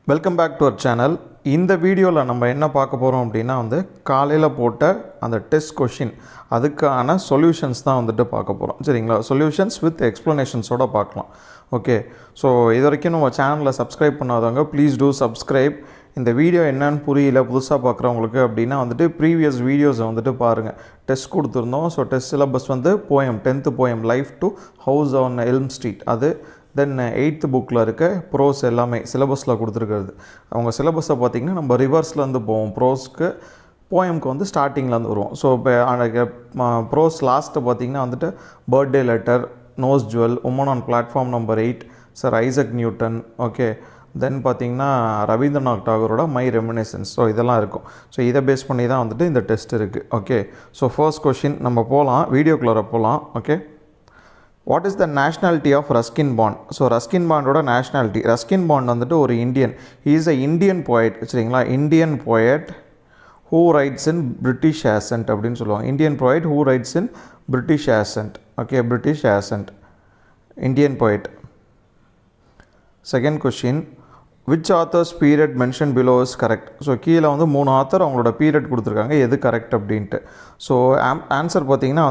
Welcome back to our channel. இந்த வீடியோவில் நம்ம என்ன பார்க்க போகிறோம் அப்படின்னா காலையில் போட்ட அந்த டெஸ்ட் கொஷின் அதுக்கான சொல்யூஷன்ஸ் தான் பார்க்க போகிறோம். சரிங்களா? சொல்யூஷன்ஸ் வித் எக்ஸ்ப்ளனேஷன்ஸோடு பார்க்கலாம். ஓகே, ஸோ இது வரைக்கும் நம்ம சேனலில் சப்ஸ்கிரைப் பண்ணாதவங்க ப்ளீஸ் டூ சப்ஸ்கிரைப். இந்த வீடியோ என்னன்னு புரியல புதுசாக பார்க்குறவங்களுக்கு அப்படின்னா ப்ரீவியஸ் வீடியோஸை பாருங்கள். டெஸ்ட் கொடுத்துருந்தோம். So test syllabus poem 10th poem life to house on elm street, அது தென் 8th புக்கில் இருக்க ப்ரோஸ் எல்லாமே சிலபஸில் கொடுத்துருக்கிறது. அவங்க சிலபஸை பார்த்திங்கன்னா நம்ம ரிவர்ஸ்லேருந்து போவோம். ப்ரோஸ்க்கு போயம்க்கு ஸ்டார்டிங்லேருந்து வருவோம். ஸோ இப்போ ப்ரோஸ் லாஸ்ட்டை பார்த்திங்கன்னா birthday letter, nose jewel, woman on platform number 8, sir Isaac Newton. Okay, then பார்த்திங்கன்னா ரவீந்திரநாத் டாகூரோட மை ரெமினிசன்ஸ். ஸோ இதெல்லாம் இருக்கும். ஸோ இதை பேஸ் பண்ணி தான் இந்த டெஸ்ட் இருக்குது. ஓகே, ஸோ ஃபர்ஸ்ட் கொஷின் நம்ம போகலாம், வீடியோக்குள்ளே போகலாம். Okay, what is the nationality of Ruskin Bond? So Ruskin பாண்டோட நேஷ்னாலிட்டி, ரஸ்கின் பாண்ட் ஒரு Indian. He is a Indian poet. சரிங்களா? Indian poet who writes in British ascent அப்படின்னு சொல்லுவாங்க. Indian poet who writes in British ascent. Okay, British ascent, Indian poet. Second question, which authors period mention below is correct? So கீழே 3 author அவங்களோட period கொடுத்துருக்காங்க, எது correct அப்படின்ட்டு. So answer பார்த்திங்கன்னா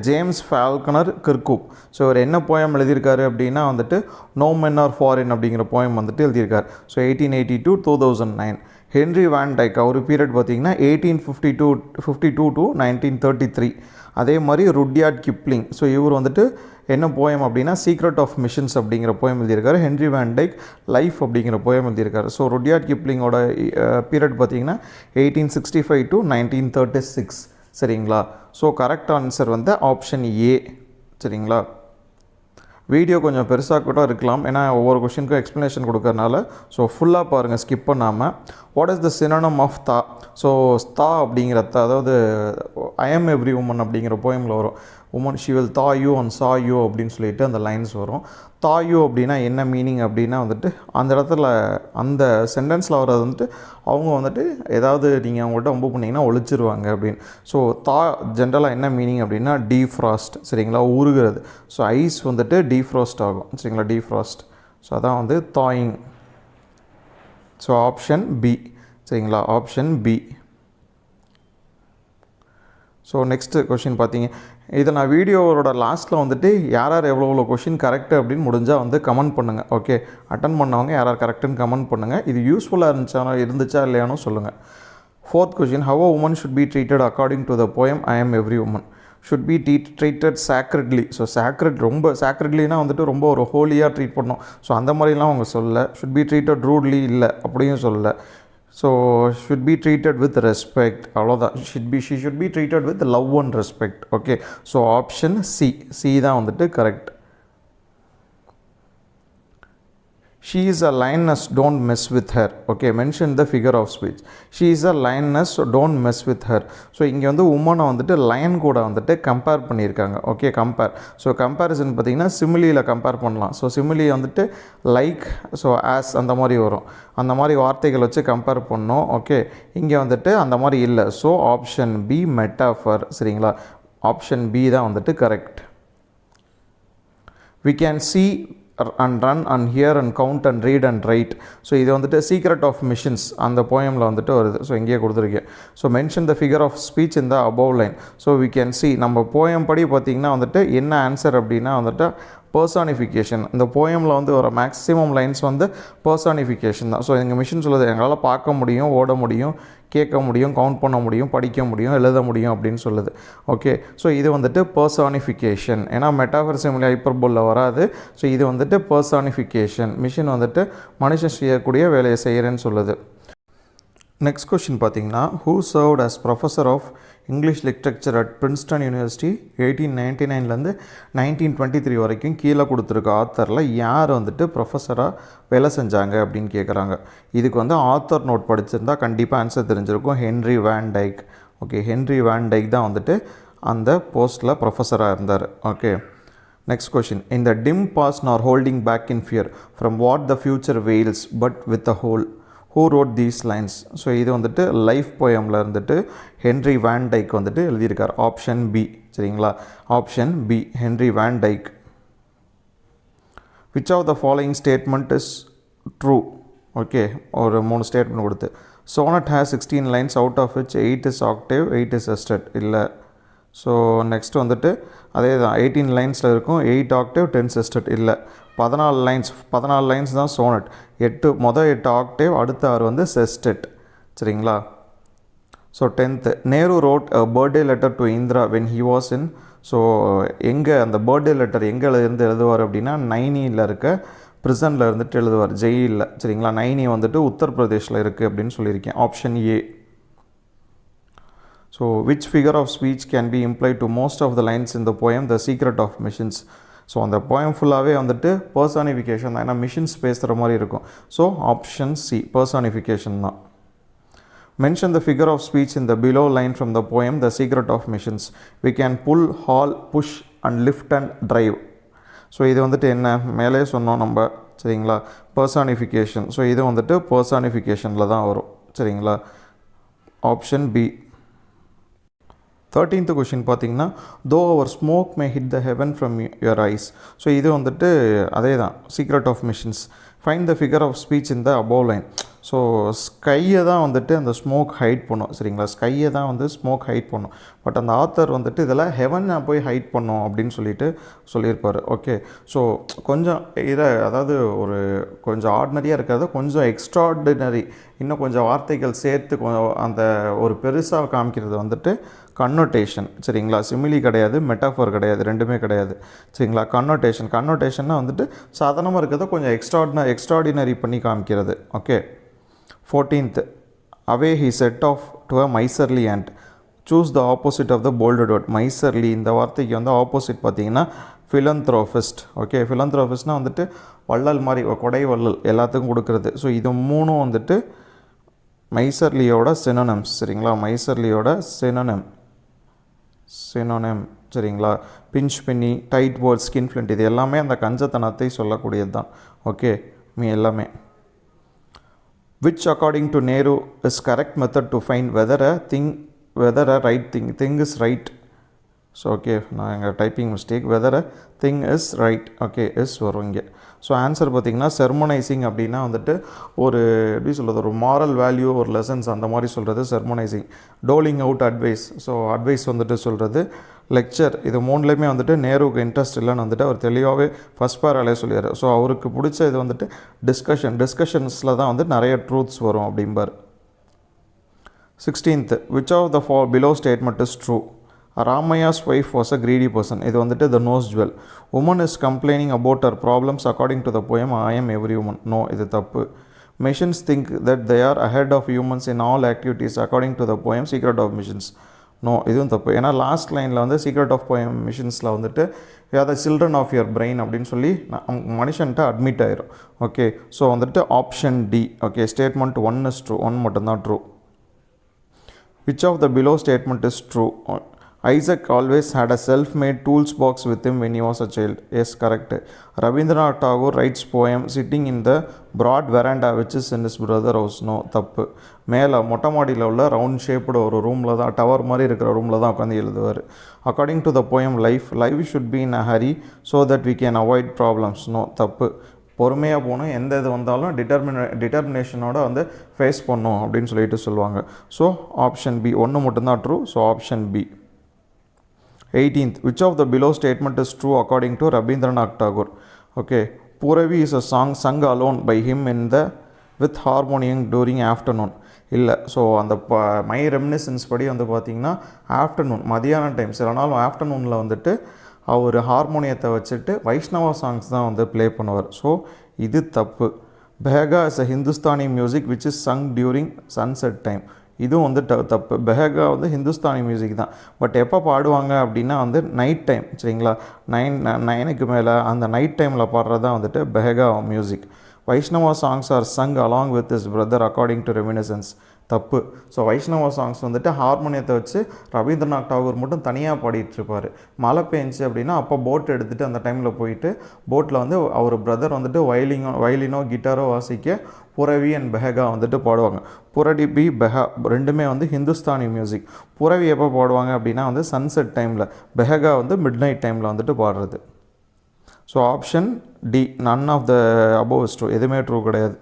James Falconer கிர்கூப். So அவர் என்ன poem எழுதியிருக்காரு அப்படின்னா no men are foreign அப்படிங்கிற போயம் எழுதியிருக்கார். ஸோ 1882 2009. ஹென்ரி வேன் டைக் அவர் பீரியட் பார்த்திங்கன்னா 1852 to 1933. அதே மாதிரி ருட்யார்ட் கிப்ளிங். ஸோ இவர் என்ன போயம் அப்படின்னா சீக்ரெட் ஆஃப் மிஷன்ஸ் அப்படிங்கிற போயம் எழுதியிருக்காரு. ஹென்ரி வேன் டைக் லைஃப் அப்படிங்கிற போயம் எழுதியிருக்காரு. ஸோ ருட்யார்ட் கிப்ளிங்கோட பீரியட் பார்த்திங்கன்னா 1865 to 1936. சரிங்களா? So correct answer option A. சரிங்களா? வீடியோ கொஞ்சம் பெருசாக கூட இருக்கலாம், ஏன்னா ஒவ்வொரு கொஷினுக்கும் எக்ஸ்ப்ளனேஷன் கொடுக்கறனால. ஸோ ஃபுல்லாக பாருங்கள், ஸ்கிப் பண்ணாமல். What is the synonym of தா? ஸோ தா அப்படிங்கிற அதாவது ஐ எம் எவ்ரி உமன் அப்படிங்கிற போயமில் வரும். உமன் ஷி வில் தா யூ அண்ட் சா யூ அப்படின்னு சொல்லிட்டு அந்த லைன்ஸ் வரும். தா யூ அப்படின்னா என்ன மீனிங் அப்படின்னா அந்த இடத்துல அந்த சென்டென்ஸில் வர்றது அவங்க ஏதாவது நீங்கள் அவங்கள்ட்ட ரொம்ப பண்ணிங்கன்னா ஒழிச்சிருவாங்க அப்படின்னு. ஸோ தா ஜென்ரலாக என்ன மீனிங் அப்படின்னா டீஃப்ராஸ்ட். சரிங்களா? உருகிறது. ஸோ ஐஸ் டீஃப்ராஸ்ட் ஆகும். சரிங்களா? டீஃப்ராஸ்ட். ஸோ அதான் தாயிங். So option B. சரிங்களா? Option B. So next question பார்த்தீங்க, இதை நான் வீடியோவோட லாஸ்ட்டில் யார் யார் எவ்வளோ கொஷின் கரெக்டு அப்படின்னு முடிஞ்சால் கமெண்ட் பண்ணுங்கள். ஓகே, அட்டன் பண்ணவங்க யார் யார் கரெக்டுன்னு கமெண்ட் பண்ணுங்கள். இது யூஸ்ஃபுல்லாக இருந்துச்சா இல்லையானு சொல்லுங்கள். Fourth question, how a woman should be treated according to the poem I am every woman? Should be treated sacredly. So sacred ரொம்ப சாக்ரெட்லினா ரொம்ப ஒரு ஹோலியாக ட்ரீட் பண்ணணும். ஸோ அந்த மாதிரிலாம் அவங்க சொல்லலை. ஷுட் பி ட்ரீட்டட் ரூட்லி இல்லை அப்படியும் சொல்லலை. So should be treated with respect, அவ்வளோதான். she should be treated with love and respect. Okay, so option C தான் correct. She is a lioness, don't mess with her. Okay, mention the figure of speech. She is a lioness, don't mess with her. So இங்கே உமனை line கூட compare பண்ணியிருக்காங்க. Okay, compare. So comparison பார்த்திங்கன்னா சிமிலியில் compare பண்ணலாம். So சிமிலி like, so as அந்த மாதிரி வரும். அந்த மாதிரி வார்த்தைகள் வச்சு கம்பேர் பண்ணோம். ஓகே, இங்கே அந்த மாதிரி இல்லை. So option B metaphor. சரிங்களா? ஆப்ஷன் பி தான் correct. We can see and run and hear and count and read and write. So இது சீக்ரெட் ஆஃப் மிஷன்ஸ் அந்த போயமில் வருது. ஸோ இங்கேயே கொடுத்துருக்கேன். So mention the figure of speech இந்த above line. So we can see நம்ம poem படி பார்த்திங்கன்னா என்ன ஆன்சர் அப்படின்னா பர்சானிஃபிகேஷன். இந்த போயமில் ஒரு மேக்ஸிமம் லைன்ஸ் பர்சானிஃபிகேஷன் தான். ஸோ எங்கள் மிஷின் சொல்லுது எங்களால் பார்க்க முடியும், ஓட முடியும், கேட்க முடியும், கவுண்ட் பண்ண முடியும், படிக்க முடியும், எழுத முடியும் அப்படின்னு சொல்லுது. ஓகே, ஸோ இது பர்சானிஃபிகேஷன். ஏன்னா மெட்டாஃபர் சிமிலி ஹைப்பர்போலில் வராது. ஸோ இது பர்சானிஃபிகேஷன். மிஷின் மனுஷன் செய்யக்கூடிய வேலையை செய்கிறேன்னு சொல்லுது. நெக்ஸ்ட் கொஷின் பார்த்தீங்கன்னா, who served as professor of English literature at Princeton University 1899 1923 வரைக்கும் கீழே கொடுத்துருக்க ஆத்தரில் யார் ப்ரொஃபஸராக வேலை செஞ்சாங்க அப்படின்னு கேட்குறாங்க. இதுக்கு ஆத்தர் நோட் படிச்சிருந்தா கண்டிப்பாக ஆன்சர் தெரிஞ்சிருக்கும். Henry Van Dyke. Okay, Henry Van Dyke தான் அந்த போஸ்ட்டில் ப்ரொஃபஸராக இருந்தார். ஓகே, நெக்ஸ்ட் கொஷின், இந்த dim past nor holding back in fear from what the future veils but with a whole. Who wrote these lines? So இது life போயமில் Henry Van Dyke எழுதியிருக்கார். Option B. சரிங்களா? Option B, Henry Van Dyke. Which of the following statement is true? Okay, ஒரு 3 statement கொடுத்து. Sonnet has 16 lines out of which 8 is octave, 8 is sestet. இல்லை. So next வந்துட்டு அதே தான் 18 லைன்ஸில் இருக்கும், 8 Octave 10 sestet. இல்லை, 14 லைன்ஸ் தான் சோனட். 8 ஆக்டேவ், அடுத்த 6 வந்து செஸ்டட். சரிங்களா? So 10th, Nehru road a birthday letter to Indira when he was in. So எங்கே அந்த பர்த்டே லெட்டர் எங்கே இருந்து எழுதுவார் அப்படின்னா நைனியில் இருக்க ப்ரிசனில் இருந்துட்டு எழுதுவார், ஜெயிலில். சரிங்களா? நைனி வந்துட்டு உத்தரப்பிரதேஷில் இருக்குது அப்படின்னு சொல்லியிருக்கேன். Option A. So which figure of speech can be implied to most of the lines in the poem the secret of machines. So அந்த போயம் ஃபுல்லாகவே வந்துட்டு பர்சானிஃபிகேஷன் தான், ஏன்னா மிஷின்ஸ் பேசுகிற மாதிரி இருக்கும். ஸோ ஆப்ஷன் சி, பர்சானிஃபிகேஷன் தான். Mention the figure of speech in the below line from the poem the secret of machines. We can pull, haul, push and lift and drive. So இது வந்துட்டு என்ன, மேலே சொன்னோம் நம்ம. சரிங்களா? பர்சானிஃபிகேஷன். ஸோ இது வந்துட்டு பர்சானிஃபிகேஷனில் தான் வரும். சரிங்களா? Option B. 13th கொஷின் பார்த்தீங்கன்னா, though our smoke may hide the heaven from your eyes. So இது வந்துட்டு அதே தான், secret of machines. Find the figure of speech in the above line. So ஸ்கையை தான் வந்துட்டு அந்த ஸ்மோக் ஹைட் பண்ணும். சரிங்களா? ஸ்கையை தான் வந்து ஸ்மோக் ஹைட் பண்ணும். பட் அந்த ஆத்தர் வந்துட்டு இதெல்லாம் ஹெவனை போய் ஹைட் பண்ணும் அப்படின்னு சொல்லியிருப்பார். ஓகே, ஸோ கொஞ்சம் அதாவது ஒரு கொஞ்சம் ஆர்டினரியாக இருக்கிறத கொஞ்சம் எக்ஸ்ட்ராடினரி, இன்னும் கொஞ்சம் வார்த்தைகள் சேர்த்து அந்த ஒரு பெருசாக காமிக்கிறது வந்துட்டு கன்னோட்டேஷன். சரிங்களா? சிமிலி கிடையாது, மெட்டாஃபர் கிடையாது, ரெண்டுமே கிடையாது. சரிங்களா? கன்னோட்டேஷன்னா வந்துட்டு சாதாரணமாக இருக்கிறத கொஞ்சம் எக்ஸ்ட்ராடினரி பண்ணி காமிக்கிறது. Okay. 14th, away he set off to a miserly ant. Choose the opposite of the bolded word. miserly இந்த வார்த்தைக்கு வந்து ஆப்போசிட் பார்த்தீங்கன்னா philanthropist. ஓகே, philanthropistனா வந்துட்டு வள்ளல் மாதிரி, கொடை வள்ளல் எல்லாத்துக்கும் கொடுக்கறது. ஸோ இது மூணும் வந்துட்டு மைசர்லியோட சினோனிம்ஸ். சரிங்களா? மைசர்லியோட சினோனிம். சரிங்களா? பிஞ்ச் பின்னி, டைட் வேர்ட், ஸ்கின் ஃப்ளிண்ட், இது எல்லாமே அந்த கஞ்சத்தனத்தை சொல்லக்கூடியது தான். ஓகே, எல்லாமே. Which according to Nehru is correct method to find whether a right thing is right. So okay, நான் எங்கள் typing mistake. Weather a thing is right. Okay, is வரும் இங்கே. ஸோ ஆன்சர் பார்த்திங்கன்னா செர்மனைசிங் அப்படின்னா வந்துட்டு ஒரு எப்படி சொல்கிறது, ஒரு மாரல் வேல்யூ, ஒரு லெசன்ஸ் அந்த மாதிரி சொல்கிறது sermonising. Doling out advice. So advice வந்துட்டு சொல்கிறது. லெக்சர், இது மூணுலேயுமே வந்துட்டு நேருவுக்கு இன்ட்ரெஸ்ட் இல்லைன்னு வந்துட்டு அவர் தெளிவாகவே ஃபஸ்ட் பேராலே சொல்லிடுறார். ஸோ அவருக்கு பிடிச்ச இது வந்துட்டு டிஸ்கஷன்ஸில் தான் வந்து நிறைய ட்ரூத்ஸ் வரும் அப்படிம்பார். 16th, which of the below statement is true? Ramaya's wife was a greedy person. இது வந்துட்டு the nose jewel. Woman is complaining about her problems according to the poem I am every woman. No, இது தப்பு. Machines think that they are ahead of humans in all activities according to the poem Secret of Missions. No, இதுவும் தப்பு. ஏன்னா last லைனில் வந்து secret of poem மிஷின்ஸில் வந்துட்டு you are the children of your brain அப்படின்னு சொல்லி மனுஷன்ட்ட அட்மிட் ஆயிரும். ஓகே, ஸோ வந்துட்டு option D. Okay, statement 1 is true. 1 மட்டும்தான் true. Which of the below statement is true? Isaac always had a self-made tools box with him when he was a child. Yes, correct. Rabindranath Tagore writes poem sitting in the broad veranda which is in his brother house. No, தப்பு. மேலே மொட்டை மாடியில் உள்ள round shaped ஒரு ரூமில் தான், tower மாதிரி இருக்கிற ரூமில் தான் உட்காந்து எழுதுவார். According to the poem life should be in a hurry so that we can avoid problems. No, தப்பு. பொறுமையாக போகணும், எந்த இது வந்தாலும் டிட்டர்மினேஷனோட வந்து ஃபேஸ் பண்ணும் அப்படின்னு சொல்லிட்டு சொல்லுவாங்க. So option B. 1 மட்டும்தான் true. So option B. 18th, which of the below statement is true according to Rabindranath Tagore? Okay, Puravi is a song sung alone by him with harmonium during afternoon. இல்லை, so அந்த my reminiscence படி வந்து பார்த்திங்கன்னா afternoon, மதியான time, சில நாள் ஆஃப்டர்நூனில் வந்துட்டு அவர் ஹார்மோனியத்தை வச்சுட்டு வைஷ்ணவா சாங்ஸ் தான் வந்து ப்ளே பண்ணுவார். ஸோ இது தப்பு. Behag is a Hindustani music which is sung during sunset time. இதுவும் வந்து தப்பு. பெஹகா வந்து ஹிந்துஸ்தானி மியூசிக் தான். பட் எப்போ பாடுவாங்க அப்படின்னா வந்து நைட் டைம். சரிங்களா? 9 மேலே அந்த நைட் டைமில் பாடுறது தான் வந்துட்டு Behag music. Vaishnava songs are sung along with his brother according to reminiscences. தப்பு. ஸோ வைஷ்ணவா சாங்ஸ் வந்துட்டு ஹார்மோனியத்தை வச்சு ரவீந்திரநாத் தாகூர் மட்டும் தனியாக பாடிட்டுருப்பார். மழை பெஞ்சு அப்படின்னா அப்போ போட் எடுத்துகிட்டு அந்த டைமில் போயிட்டு போட்டில் வந்து அவர் பிரதர் வந்துட்டு வயலினோ கிட்டாரோ வாசிக்க புரவி அண்ட் பெஹகா வந்துட்டு பாடுவாங்க. புரடி பி பெஹா ரெண்டுமே வந்து ஹிந்துஸ்தானி மியூசிக். புரவி எப்போ பாடுவாங்க அப்படின்னா வந்து சன்செட் டைமில், பெஹகா வந்து மிட் நைட் டைமில் வந்துட்டு பாடுறது. So option D, none of the above is true. எதுவுமே ட்ரூ கிடையாது.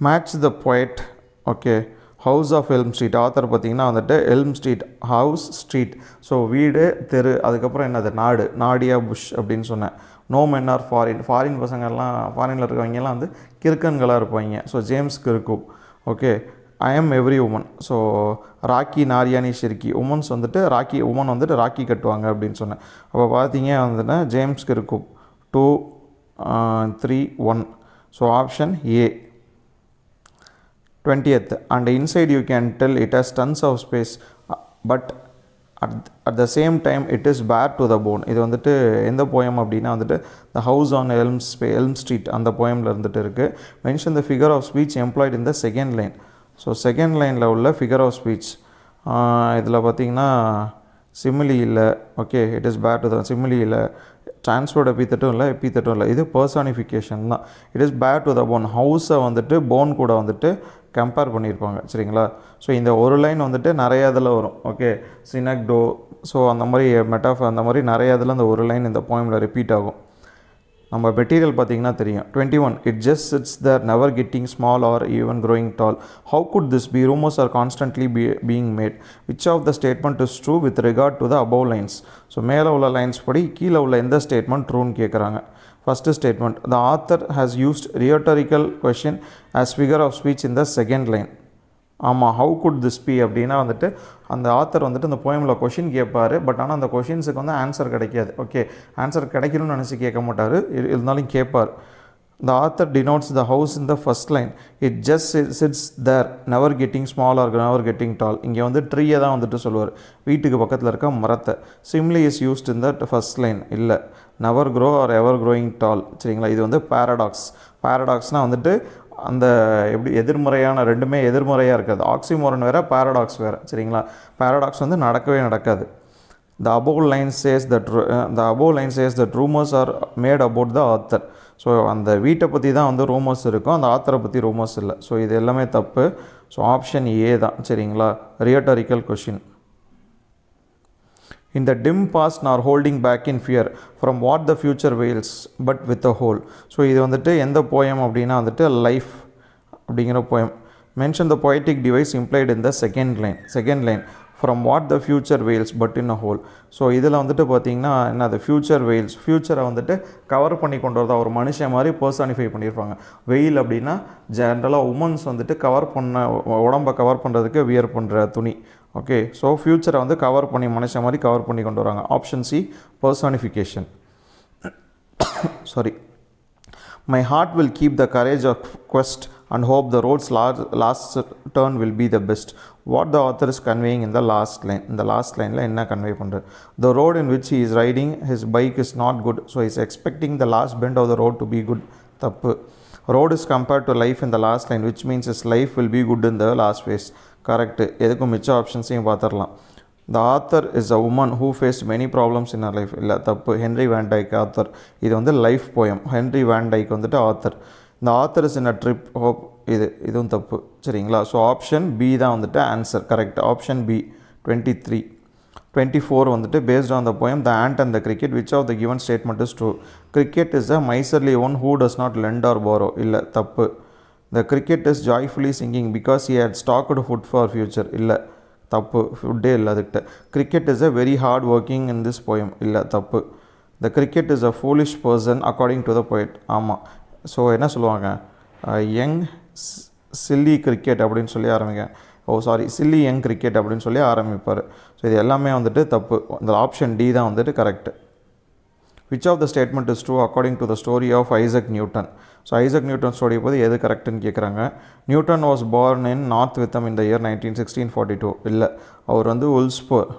Match the poet. Okay, house of elm street author பார்த்திங்கன்னா வந்துட்டு elm street house street. So வீடு தெரு, அதுக்கப்புறம் என்னது நாடு, நாடியா புஷ் அப்படின்னு சொன்னேன். நோ மென் ஆர் ஃபாரின் பசங்கள்லாம் ஃபாரினில் இருக்கவங்கலாம் வந்து கிறுக்கன்களாக இருப்பாங்க. So James Kirkup. Okay, I am every woman. So Rakhi Nariani Shirke. Womens வந்துட்டு ராக்கி, உமன் வந்துட்டு ராக்கி கட்டுவாங்க அப்படின்னு சொன்னேன். அப்போ பார்த்தீங்க வந்துன்னா James Kirkup 2 3 1. So option A. 20th, and inside you can tell it has tons of space, but at the same time it is bare to the bone. இது வந்துட்டு எந்த போயம் அப்படின்னா வந்துட்டு the house on elm street அந்த போயமில் இருந்துட்டு இருக்குது. Mention the figure of speech employed in the second line. So second லைனில் உள்ள ஃபிகர் ஆஃப் ஸ்பீச் இதில் பார்த்திங்கன்னா சிமிலி இல்லை. Okay, it is bare to the simile இல்லை, டிரான்ஸ்ஃபர்ட் எபித்தட்டும் இல்லை, எபித்தட்டும் இல்லை, இது பர்சானிஃபிகேஷன் தான். It is bare to the bone. ஹவுஸை வந்துட்டு போன் கூட வந்துட்டு கம்பேர் பண்ணியிருப்பாங்க. சரிங்களா? ஸோ இந்த ஒரு லைன் வந்துட்டு நிறைய இதில் வரும். ஓகே, சினக்டோ, ஸோ அந்த மாதிரி மெட்டாஃபர், அந்த மாதிரி நிறைய இதில் அந்த ஒரு லைன் இந்த போயமில் ரிப்பீட் ஆகும். நம்ம மெட்டீரியல் பார்த்திங்கன்னா தெரியும். 21, it just sits there never getting small or even growing tall. How could this be? Rumours are constantly being made. Which of the statement is true with regard to the above lines? So மேலே உள்ள lines படி கீழே உள்ள எந்த statement ட்ரூன்னு கேட்குறாங்க. First statement, the author has used rhetorical question as figure of speech in the second line. ஆமாம், how could this be அப்படின்னா வந்துட்டு அந்த ஆத்தர் வந்துட்டு அந்த போயமில் கொஷின் கேட்பார். பட் ஆனால் அந்த கொஷின்ஸுக்கு வந்து ஆன்சர் கிடைக்காது. ஓகே, ஆன்சர் கிடைக்கணும்னு நினச்சி கேட்க மாட்டார், இருந்தாலும் கேட்பார். The author denotes the house in the first line. It just sits there never getting small or never getting tall. இங்கே வந்து ட்ரீயை தான் வந்துட்டு சொல்லுவார், வீட்டுக்கு பக்கத்தில் இருக்க மரத்தை. Simile is used in the first line. இல்லை, never grow or ever growing tall. சரிங்களா? இது வந்து பேரடாக்ஸ். பேரடாக்ஸ்னால் வந்துட்டு அந்த எப்படி எதிர்மறையான, ரெண்டுமே எதிர்மறையாக இருக்காது. ஆக்சிமோரன் வேறு, பேரடாக்ஸ் வேறு. சரிங்களா? பேரடாக்ஸ் வந்து நடக்கவே நடக்காது. The above line says that rumors are made about the author. So அந்த வீட்டை பற்றி தான் வந்து ரூமர்ஸ் இருக்கும், அந்த ஆத்தரை பற்றி ரூமர்ஸ் இல்லை. ஸோ இது எல்லாமே தப்பு. ஸோ ஆப்ஷன் ஏ தான். சரிங்களா? ரியோட்டரிக்கல் question. In the dim past nor holding back in fear from what the future wails but with a whole. So இது வந்துட்டு எந்த போயம் அப்படின்னா வந்துட்டு லைஃப் அப்படிங்கிற poem. Mention the poetic device implied in the second line from what the future wails but in a whole. So இதில் வந்துட்டு பார்த்திங்கன்னா என்ன, அது ஃப்யூச்சர் வெயில்ஸ், ஃப்யூச்சரை வந்துட்டு கவர் பண்ணி கொண்டு வரதா ஒரு மனுஷன் மாதிரி பர்சானிஃபை பண்ணியிருப்பாங்க. வெயில் அப்படின்னா ஜென்ரலாக உமன்ஸ் வந்துட்டு கவர் பண்ண, உடம்பை கவர் பண்ணுறதுக்கு வியர் பண்ணுற துணி. ஓகே, ஸோ ஃப்யூச்சரை வந்து கவர் பண்ணி மனுஷன் மாதிரி கவர் பண்ணி கொண்டு வராங்க. Option C, personification. Sorry. My heart will keep the courage of quest and hope the road's last turn will be the best. What the author is conveying in the last line. இந்த last லைனில் என்ன convey பண்ணுறது? The road in which he is riding his bike is not good, so he is expecting the last bend of the road to be good. தப்பு. Road is compared to life in the last line, which means his life will be good in the last phase. Correct. எதுக்கும் மிச்ச ஆப்ஷன்ஸையும் பார்த்துடலாம். The author is a woman who faced many problems in her life. இல்லை, தப்பு. Henry Van Dyke author. இது வந்து life poem. Henry Van Dyke வந்துட்டு author. இந்த author is in a trip hope. இதுவும் தப்பு. சரிங்களா? ஸோ ஆப்ஷன் பி தான் வந்துட்டு ஆன்சர். கரெக்ட். Option B. 23. 24 வந்துட்டு based on the poem the ant and the cricket, which of the given statement is true? Cricket is a miserly one who does not lend or borrow. இல்லை, தப்பு. The cricket is joyfully singing because he had stocked food for future. இல்லை, தப்பு. ஃபுட்டே இல்லை அதுக்கிட்ட. Cricket is a very hard working in this poem. இல்லை, தப்பு. த cricket is a foolish person according to the poet. ஆமாம். So என்ன சொல்லுவாங்க, young chilli cricket அப்படின்னு சொல்லி சில்லி யங் கிரிக்கெட் அப்படின்னு சொல்லி ஆரம்பிப்பார். ஸோ இது எல்லாமே வந்துட்டு தப்பு. இந்த ஆப்ஷன் டி தான் வந்துட்டு correct. Which of the statement is true according to the story of Isaac Newton? So Isaac Newton story போது எது கரெக்டுன்னு கேட்குறாங்க. Newton was born in North Witham in the year 1642. இல்லை, அவர் வந்து உல்ஸ்போரில்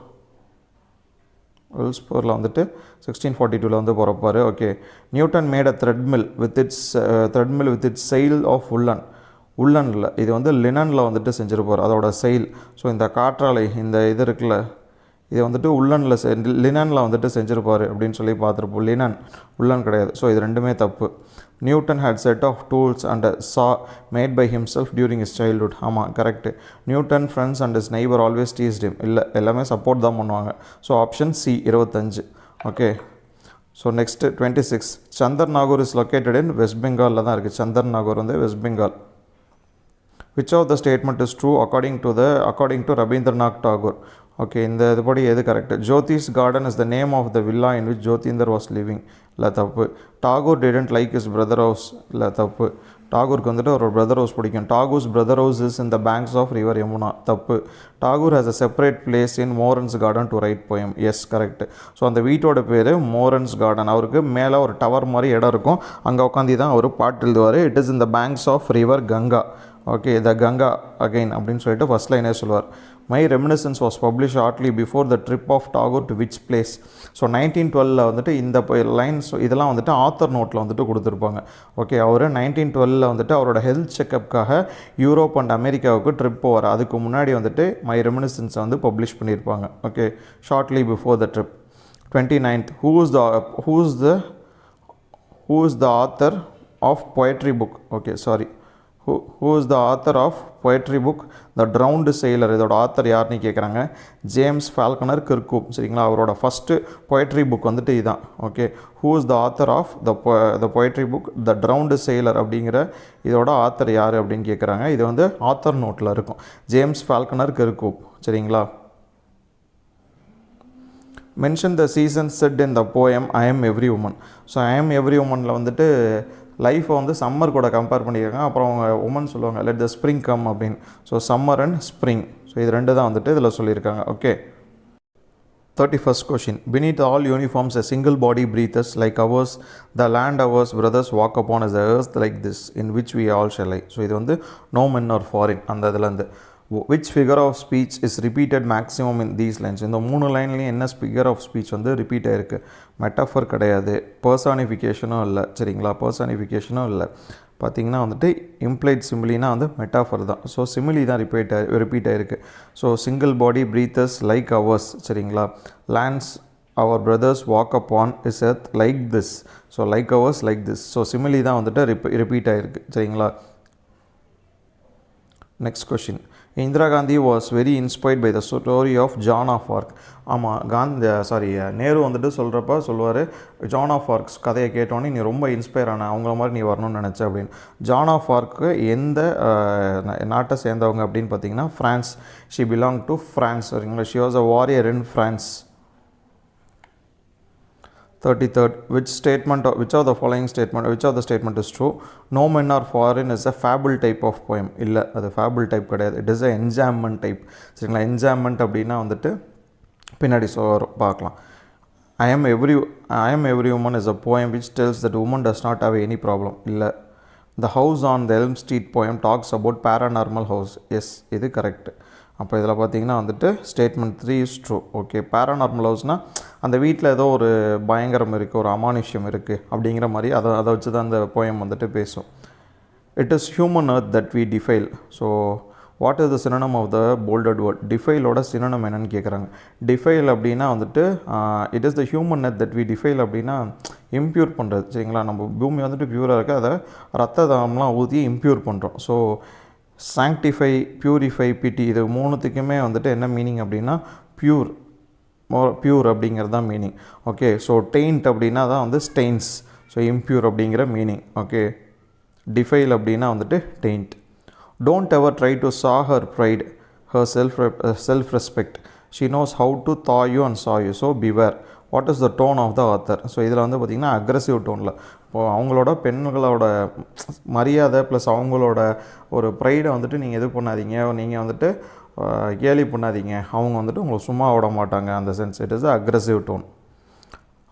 வந்துட்டு 1642 வந்து பிறப்பார். Okay. Newton made a treadmill with its sail of உள்ளனில், இது வந்து லினனில் வந்துட்டு செஞ்சுருப்பார் அதோட செயில். ஸோ இந்த காற்றாலை, இந்த இது இருக்குல்ல, இது வந்துட்டு லினனில் வந்துட்டு செஞ்சுருப்பார் அப்படின்னு சொல்லி பார்த்துருப்போம். உள்ளன் கிடையாது. ஸோ இது ரெண்டுமே தப்பு. Newton had set of tools and a saw made by himself during his childhood. ஆமாம், correct. Newton friends and his neighbor always teased him. இல்லை, எல்லாமே சப்போர்ட் தான் பண்ணுவாங்க. So option C. 25. Okay. So next 26. Chandernagore is located in West பெங்காலில் தான் இருக்குது. Chandernagore வந்து West Bengal. which of the statement is true according to Rabindranath Tagore? Okay, இந்த இதுபடி எது correct? Jyotis garden is the name of the villa in which Jyotindra was living. இல்லை தப்பு. Tagore didn't like his brother house. இல்லை தப்பு. டாகூருக்கு வந்துட்டு ஒரு பிரதர் ஹவுஸ் பிடிக்கும். Tagore's brother house is in the banks of river Yamuna. தப்பு. Tagore has a separate place in Moran's garden to write poem. Yes correct. So அந்த வீட்டோட பேர் மோரன்ஸ் கார்டன். அவருக்கு மேலே ஒரு டவர் மாதிரி இடம் இருக்கும், அங்கே உட்காந்து தான் அவர் பாட்டு எழுதுவார். It is in the banks of river Ganga. Okay, the Ganga again அப்படின்னு சொல்லிட்டு ஃபஸ்ட் லைனே சொல்லுவார். My reminiscences was publish shortly before the trip of Tagore to which place. So 1912 வந்துட்டு இந்த லைன்ஸ் இதெல்லாம் வந்துட்டு ஆத்தர் நோட்டில் வந்துட்டு கொடுத்துருப்பாங்க. ஓகே, அவர் 1912 வந்துட்டு அவரோட ஹெல்த் செக்கப்புக்காக யூரோப் அண்ட் அமெரிக்காவுக்கு ட்ரிப் போவார். அதுக்கு முன்னாடி வந்துட்டு மை ரெமினிசன்ஸை வந்து பப்ளிஷ் பண்ணியிருப்பாங்க. Okay, shortly before the trip. 29th, who is the author of poetry book? Okay, sorry. Who is the author of poetry book The Drowned Sailor? இதோட author யாருன்னு கேட்குறாங்க. James Falconer Kirkup. சரிங்களா, அவரோட first poetry book வந்துட்டு இதுதான். Okay, who is the author of the poetry book The Drowned Sailor அப்படிங்கிற இதோட author யார் அப்படின்னு கேட்குறாங்க. இது வந்து ஆத்தர் நோட்டில் இருக்கும். James Falconer Kirkup. சரிங்களா. Mention the season set in the poem I am every woman. So I am every உமனில் வந்துட்டு லைஃப்பை வந்து சம்மர் கூட கம்பேர் பண்ணியிருக்காங்க. அப்புறம் அவங்க உமன் சொல்லுவாங்க லெட் த ஸ்ப்ரிங் கம் அப்படின்னு. So summer and spring. So இது ரெண்டு தான் வந்துட்டு இதில் சொல்லியிருக்காங்க. Okay, 31st question. Beneath all uniforms a single body breathes like ours, the land ours brothers walk upon as the earth like this, in which we all shall lie. So இது வந்து no men or foreign அந்த இதுலேருந்து. which figure of speech is repeated maximum in these lines? இந்த 3 லைன்லேயும் என்ன figure of speech வந்து repeat ஆகிருக்கு? Metaphor கிடையாது, பர்சானிஃபிகேஷனும் இல்லை. சரிங்களா, பர்சானிஃபிகேஷனும் இல்லை. பார்த்திங்கன்னா வந்துட்டு இம்ப்ளைட் சிமிலினா வந்து மெட்டாஃபர் தான். ஸோ சிமிலி தான் ரிப்பீட் ஆகிருக்கு. So single body breathers like ours. சரிங்களா, lands our brothers walk upon is earth like this. So like ours like this. So simile தான் வந்துட்டு ரிப்பீட் ஆகிருக்கு. சரிங்களா. Next question. Indira Gandhi was very inspired by the story of Joan of Arc. ஆமாம், நேரு வந்துட்டு சொல்கிறப்ப சொல்லுவார், John of arcs கதையை கேட்டோன்னே நீ ரொம்ப இன்ஸ்பயர் ஆன, அவங்கள மாதிரி நீ வரணும்னு நினச்ச அப்படின்னு. ஜான் ஆஃப் ஆர்க்கு எந்த நாட்டை சேர்ந்தவங்க அப்படின்னு பார்த்தீங்கன்னா France. She belong to France. சரிங்களா, she was a warrior in France. 33rd, which of the statement is true? No men are foreign is a fable type of poem. இல்லை, அது fable type கிடையாது. it is a enjambment type. சரிங்களா, enjambment அப்படின்னா வந்துட்டு பின்னாடி பார்க்கலாம். I am every woman is a poem which tells that woman does not have any problem. இல்லை. The house on the Elm Street poem talks about paranormal house. Yes, இது correct. அப்போ இதில் பார்த்தீங்கன்னா வந்துட்டு statement 3 is true. Okay, paranormal ஹவுஸ்னால் அந்த வீட்டில் ஏதோ ஒரு பயங்கரம் இருக்குது, ஒரு அமானுஷ்யம் இருக்குது அப்படிங்கிற மாதிரி அதை வச்சு தான் அந்த போயம் வந்துட்டு பேசும். It is human earth that we defile. So what is the synonym of the bolded word? டிஃபைலோட சினோனிம் என்னன்னு கேட்குறாங்க. டிஃபைல் அப்படின்னா வந்துட்டு it is the human earth that we defile அப்படின்னா இம்ப்யூர் பண்ணுறது. சரிங்களா, நம்ம பூமி வந்துட்டு பியூராக இருக்குது, அதை ரத்த தானம்லாம் ஊற்றி இம்ப்யூர் பண்ணுறோம். ஸோ சாங்டிஃபை, பியூரிஃபை, பிடி இது மூணுத்துக்குமே வந்துட்டு என்ன மீனிங் அப்படின்னா பியூர் அப்படிங்கிறது தான் மீனிங். ஓகே, ஸோ டெயிண்ட் அப்படின்னா தான் வந்து ஸ்டெயின்ஸ். ஸோ இம்ப்யூர் அப்படிங்கிற மீனிங். ஓகே, டிஃபைல் அப்படின்னா வந்துட்டு டெயிண்ட். Don't ever try to saw her pride, her self respect. she knows how to thaw you and saw you, so beware. What is the tone of the author? So இதில் வந்து பார்த்திங்கன்னா aggressive டோனில் இப்போது அவங்களோட பெண்களோட மரியாதை ப்ளஸ் அவங்களோட ஒரு ப்ரைடை வந்துட்டு நீங்கள் எது பண்ணாதீங்க, நீங்கள் வந்துட்டு கேலி பண்ணாதீங்க, அவங்க வந்துட்டு உங்களை சும்மா விட மாட்டாங்க. அந்த sense it is aggressive tone.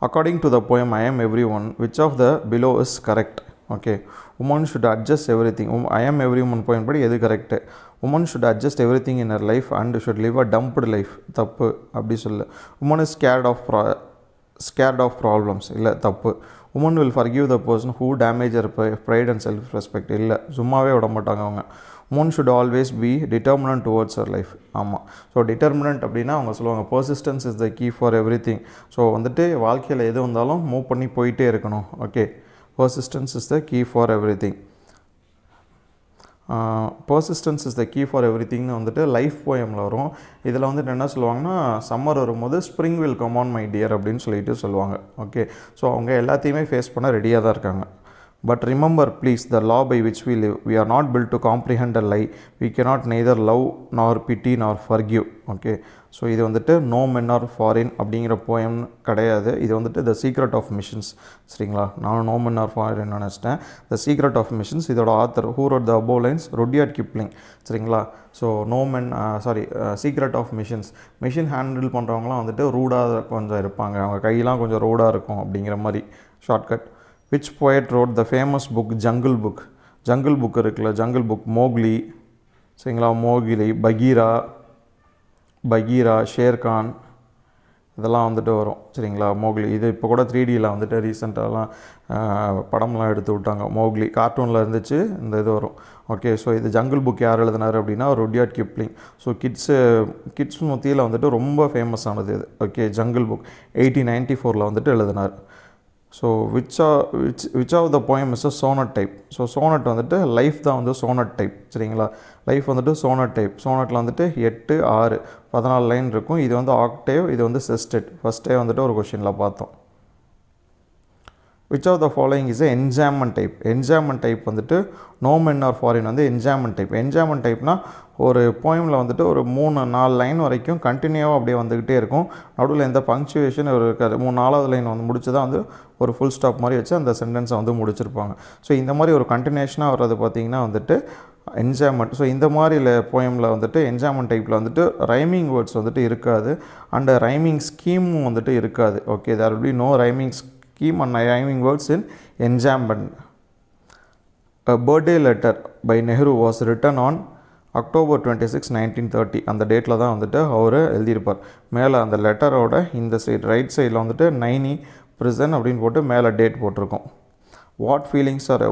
According to the poem I am every one, which of the below is correct? Okay, woman should adjust everything. I am every one poem படி எது correct? Woman should adjust everything in her life and should live a dumped life. தப்பு, அப்படி சொல்ல. Woman is scared of problems. இல்லை, தப்பு. Woman will forgive the person who damage her pride and self respect. இல்லை, சும்மாவே விட மாட்டாங்க அவங்க. Woman should always be determinant towards her life. ஆமாம், ஸோ டிட்டர்மினன்ட் அப்படின்னா அவங்க சொல்லுவாங்க persistence is the key for everything. So வந்துட்டு வாழ்க்கையில் எது வந்தாலும் மூவ் பண்ணி போயிட்டே இருக்கணும். Okay, persistence is the key for everything. Persistence is the key for every திங்னு வந்துட்டு லைஃப் போயமில் வரும். இதில் வந்துட்டு என்ன சொல்லுவாங்கன்னா, சம்மர் வரும்போது spring will come on my dear அப்படின்னு சொல்லிட்டு சொல்லுவாங்க. ஓகே, ஸோ அவங்க எல்லாத்தையுமே ஃபேஸ் பண்ண ரெடியாக தான் இருக்காங்க. But remember, please, the law by which we live. We are not built to comprehend a lie. We cannot neither love nor pity nor forgive. Okay. So இது வந்துட்டு நோ மென் ஆர் ஃபாரின் அப்படிங்கிற poem கிடையாது. இது வந்துட்டு த secret of missions. சரிங்களா, நான் no men are foreign நினச்சிட்டேன். The secret of machines இதோட author who wrote the above lines, Rudyard Kipling. சரிங்களா, so no men secret of machines. Machine handle பண்ணுறவங்களாம் வந்துட்டு ரூடாக கொஞ்சம் இருப்பாங்க, அவங்க கையெல்லாம் கொஞ்சம் ரூடாக இருக்கும் அப்படிங்கிற மாதிரி shortcut. Which poet wrote the famous book jungle book? Jungle book இருக்குல்ல, ஜங்கிள் புக். மோக்லி. சரிங்களா, மோகிலி, பகீரா, ஷேர்கான், இதெல்லாம் வந்துட்டு வரும். சரிங்களா, மோக்லி இது இப்போ கூட 3Dயில் வந்துட்டு ரீசெண்டாகலாம் படம்லாம் எடுத்து விட்டாங்க. மோக்லி கார்ட்டூனில் இருந்துச்சு, இந்த இது வரும். ஓகே, ஸோ இது ஜங்கிள் புக் யார் எழுதினார் அப்படின்னா ருட்யார்ட் கிப்ளிங். ஸோ கிட்ஸ் மத்தியில் வந்துட்டு ரொம்ப ஃபேமஸ் ஆனது இது. ஓகே, ஜங்கிள் புக் 1894 வந்துட்டு எழுதினார். So which of the poem is a sonnet type? So sonnet வந்துட்டு லைஃப் தான் வந்து சோனட் டைப். சரிங்களா, லைஃப் வந்துட்டு சோனட் டைப். சோனட்டில் வந்துட்டு 8, 6, 14 லைன் இருக்கும். இது வந்து ஆக்டேவ், இது வந்து செஸ்டட். ஃபஸ்ட்டே வந்துட்டு ஒரு கொஷினில் பார்த்தோம். Which of the following is enjoyment type? Enjoyment type வந்துட்டு நோ மென் ஆர் ஃபாரின் வந்து என்ஜாய்மெண்ட் டைப். என்ஜாய்மெண்ட் டைப்னால் ஒரு போயமில் வந்துட்டு ஒரு 3-4 லைன் வரைக்கும் கண்டினியூவாக அப்படியே வந்துக்கிட்டே இருக்கும். நடுவில் எந்த பங்க்சுவேஷன் இருக்காது. 3-4வது லைன் வந்து முடிச்சு தான் வந்து ஒரு ஃபுல் ஸ்டாப் மாதிரி வச்சு அந்த சென்டென்ஸை வந்து முடிச்சிருப்பாங்க. ஸோ இந்த மாதிரி ஒரு கண்டினியூஷனாக வர்றது பார்த்திங்கன்னா வந்துட்டு என்ஜாய்மெண்ட். ஸோ இந்த மாதிரி போயமில் வந்துட்டு என்ஜாய்மெண்ட் டைப்பில் வந்துட்டு ரைமிங் வேர்ட்ஸ் வந்துட்டு இருக்காது, அண்ட் ரைமிங் ஸ்கீமும் வந்துட்டு இருக்காது. Okay, there will be no rhyming scheme and rhyming words in enjambment. A birthday letter by Nehru was written on October 26, 1930. அந்த டேட்டில் தான் வந்துட்டு அவர் எழுதியிருப்பார். மேலே அந்த லெட்டரோட இந்த சைடு ரைட் சைடில் வந்துட்டு 90 prison அப்படின்னு போட்டு மேலே டேட் போட்டிருக்கோம். What feelings are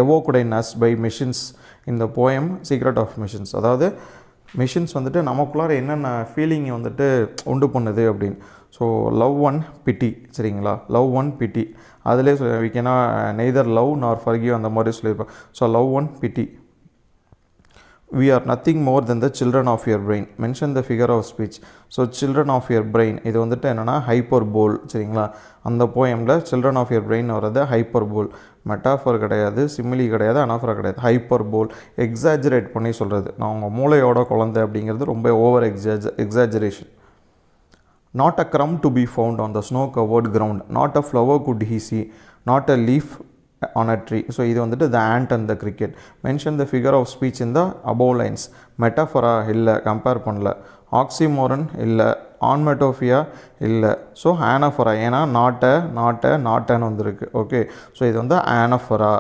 evoked in us by machines in the poem Secret of Machines? அதாவது மிஷின்ஸ் வந்துட்டு நமக்குள்ளார என்னென்ன ஃபீலிங்கை வந்துட்டு உண்டு பண்ணுது அப்படின்னு. So love one pity. சரிங்களா, லவ் ஒன் பிட்டி அதிலே we can neither love nor forgive அந்த மாதிரி சொல்லியிருப்பேன். So love one pity. We are nothing more than the children of your brain. Mention the figure of speech. So children of your brain இது வந்துட்டு என்னென்னா hyperbole. சரிங்களா, அந்த போயமில் children of your brain வர்றது hyperbole. Metaphor கிடையாது, சிமிலி கிடையாது, அனாஃபரா கிடையாது, hyperbole. Exaggerate பண்ணி சொல்கிறது. நான் உங்கள் மூளையோட குழந்தை அப்படிங்கிறது ரொம்ப over exaggeration. Not a crumb to be found on the snow covered ground. Not a flower could he see. Not a leaf on a tree. So இது வந்துட்டு the ant and the cricket. Mention the figure of speech in the above lines. மெட்டாஃபரா இல்லை, compare பண்ணல. ஆக்சிமோரன் இல்லை, ஆன்மெட்டோஃபியா இல்லை. So ஆனஃபரா, ஏன்னா நாட்டன்னு வந்திருக்கு. Okay, so இது வந்து ஆனஃபரா.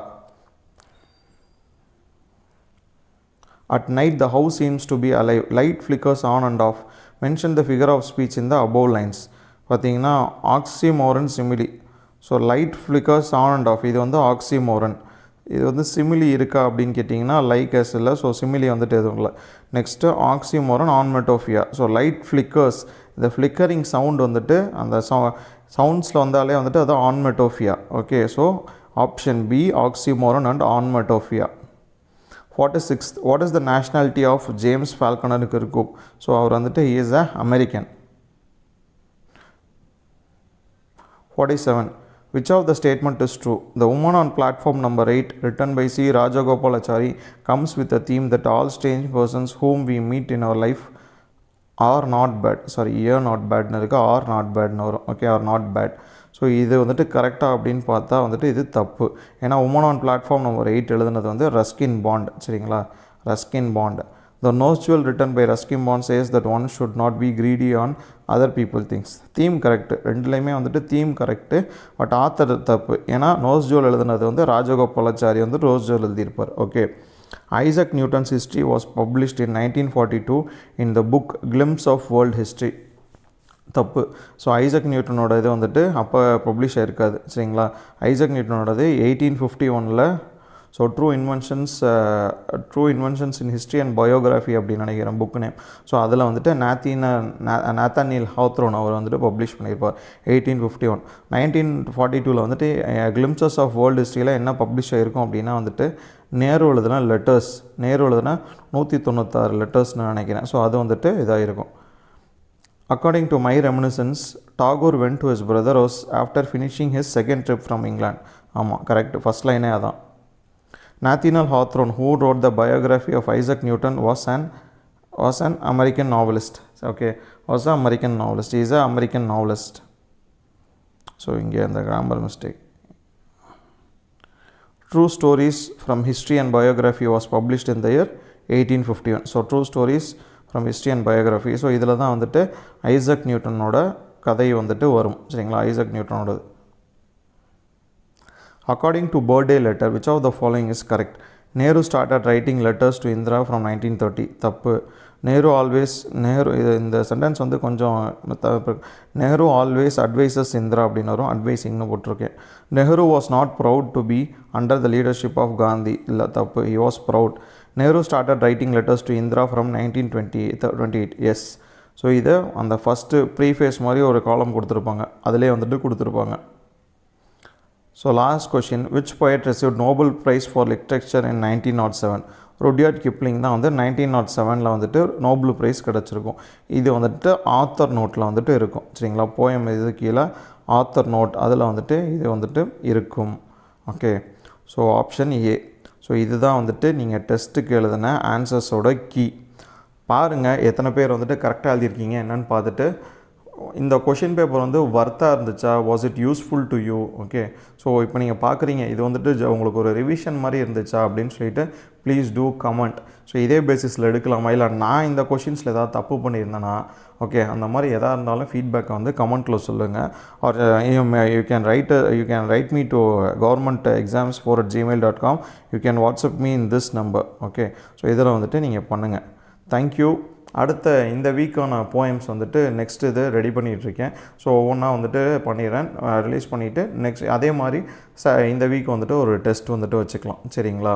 At night the house seems to be alive. Light flickers on and off. Mention the figure of speech in the above lines. பார்த்தீங்கன்னா oxymoron simile. So light flickers on and off இது வந்து oxymoron. இது வந்து simile இருக்கா அப்படின்னு கேட்டிங்கன்னா like yes இல்லை. So simile வந்துட்டு எதுவும் இல்லை. Next oxymoron onomatopoeia. So light flickers, இந்த ஃப்ளிக்கரிங் சவுண்ட் வந்துட்டு அந்த சவுண்ட்ஸில் வந்தாலே வந்துட்டு அது onomatopoeia. Okay, so option B oxymoron and onomatopoeia. 46th, what is the nationality of James Falconer Kirkhope? So அவர் வந்துட்டு he is a American. 47, which of the statement is true? The woman on platform number 8 written by C. Rajagopalachari comes with a theme that all strange persons whom we meet in our life are not bad. Sorry, are not bad இருக்கு, are not bad வரும். Okay, are not bad. So இது வந்துட்டு கரெக்டாக அப்படின்னு பார்த்தா வந்துட்டு இது தப்பு. ஏன்னா உமன் ஆன் பிளாட்ஃபார்ம் நம்பர் 8 எழுதுனது வந்து ரஸ்கின் பாண்ட். சரிங்களா, Ruskin bond. The nose jewel written by Ruskin Bond says that one should not be greedy on other people things. Theme correct, ரெண்டுலேயுமே வந்துட்டு தீம் கரெக்டு, பட் ஆத்தர் தப்பு. ஏன்னா nose jewel எழுதுனது வந்து ராஜகோபாலாச்சாரி வந்து ரோஸ் ஜுவல் எழுதியிருப்பார். Okay, Isaac Newton's history was published in 1942 in the book Glimpse of World History. தப்பு. So Isaac நியூட்டனோட இது வந்துட்டு அப்போ பப்ளிஷ் ஆகிருக்காது. சரிங்களா, ஐசக் நியூட்டனோடது 1851. So true inventions in history and biography அப்படின்னு நினைக்கிறேன் புக் நேம். ஸோ அதில் வந்துட்டு நாத்தானியல் ஹாத்ரோன் அவர் வந்துட்டு பப்ளிஷ் பண்ணியிருப்பார் 1851. 1942 வந்துட்டு கிளிம்சஸ் ஆஃப் வேர்ல்டு ஹிஸ்ட்ரியில் என்ன பப்ளிஷ் ஆகிருக்கும் அப்படின்னா வந்துட்டு நேரு எழுதுனா லெட்டர்ஸ், நேரு எழுதுனா 196 லெட்டர்ஸ்னு நினைக்கிறேன். ஸோ அது வந்துட்டு இதாக இருக்கும். According to my reminiscence, Tagore went to his brother's house after finishing his second trip from England. ஆமாம் கரெக்ட், ஃபஸ்ட் லைனே அதான். Nathaniel Hawthorne, who wrote the biography of Isaac Newton, was an American novelist. Okay, was an American novelist. He is an American novelist. So இங்கே அந்த grammar mistake. True Stories from History and Biography was published in the year 1851. So True Stories from History and Biography. So இதில் தான் வந்துட்டு Isaac நியூட்டனோட கதை வந்துட்டு வரும். சரிங்களா, Isaac நியூட்டனோடது. According to birthday letter, which of the following is correct? Nehru started writing letters to Indira from 1930. தப்பு. Nehru இந்த sentence வந்து கொஞ்சம் Nehru always advises Indira அப்படின்னு வரும், அட்வைஸிங்னு போட்டிருக்கேன். Nehru was not proud to be under the leadership of Gandhi. இல்லை தப்பு, he was proud. Nehru started writing letters to Indira from 1928. Yes. So இதை அந்த ஃபஸ்ட்டு ப்ரீஃபேஸ் மாதிரி ஒரு காலம் கொடுத்துருப்பாங்க, அதிலே வந்துட்டு கொடுத்துருப்பாங்க. So last question, which poet received Nobel Prize for Literature in 1907? Rudyard Kipling தான் வந்து 1907 வந்துட்டு நோபல் ப்ரைஸ் கிடச்சிருக்கும். இது வந்துட்டு ஆத்தர் நோட்டில் வந்துட்டு இருக்கும். சரிங்களா, போயம் இது கீழே ஆத்தர் நோட், அதில் வந்துட்டு இது வந்துட்டு இருக்கும். Okay, so option A. So இதுதான் வந்துட்டு நீங்கள் டெஸ்ட்டுக்கு எழுதின ஆன்சர்ஸோட கீ. பாருங்கள் எத்தனை பேர் வந்துட்டு கரெக்டாக எழுதியிருக்கீங்க என்னென்னு பார்த்துட்டு. இந்த கொஷின் பேப்பர் வந்து வர்த்தாக இருந்துச்சா, was it useful to you? Okay, so இப்போ நீங்கள் பார்க்குறீங்க இது வந்துட்டு உங்களுக்கு ஒரு ரிவிஷன் மாதிரி இருந்துச்சா அப்படின்னு சொல்லிட்டு ப்ளீஸ் டூ கமெண்ட். ஸோ இதே பேசிஸில் எடுக்கலாமா, இல்லை நான் இந்த கொஷின்ஸில் ஏதாவது தப்பு பண்ணியிருந்தேன்னா ஓகே அந்த மாதிரி எதாக இருந்தாலும் ஃபீட்பேக்கை வந்து கமெண்ட்டில் சொல்லுங்கள். Are you can write me to governmentexams4@gmail.com. You can WhatsApp me in this number. Okay, so இதில் வந்துட்டு நீங்கள் பண்ணுங்கள். தேங்க்யூ. அடுத்த இந்த வீக்கான போயம்ஸ் வந்துட்டு நெக்ஸ்ட் இது ரெடி பண்ணிகிட்ருக்கேன். ஸோ ஒவ்வொன்றா வந்துட்டு பண்ணிடுறேன், ரிலீஸ் பண்ணிவிட்டு நெக்ஸ்ட் அதே மாதிரி இந்த வீக் வந்துட்டு ஒரு டெஸ்ட் வந்துட்டு வச்சுக்கலாம். சரிங்களா,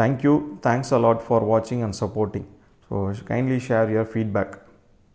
thank you. Thanks a lot for வாட்சிங் and supporting. So kindly share your feedback.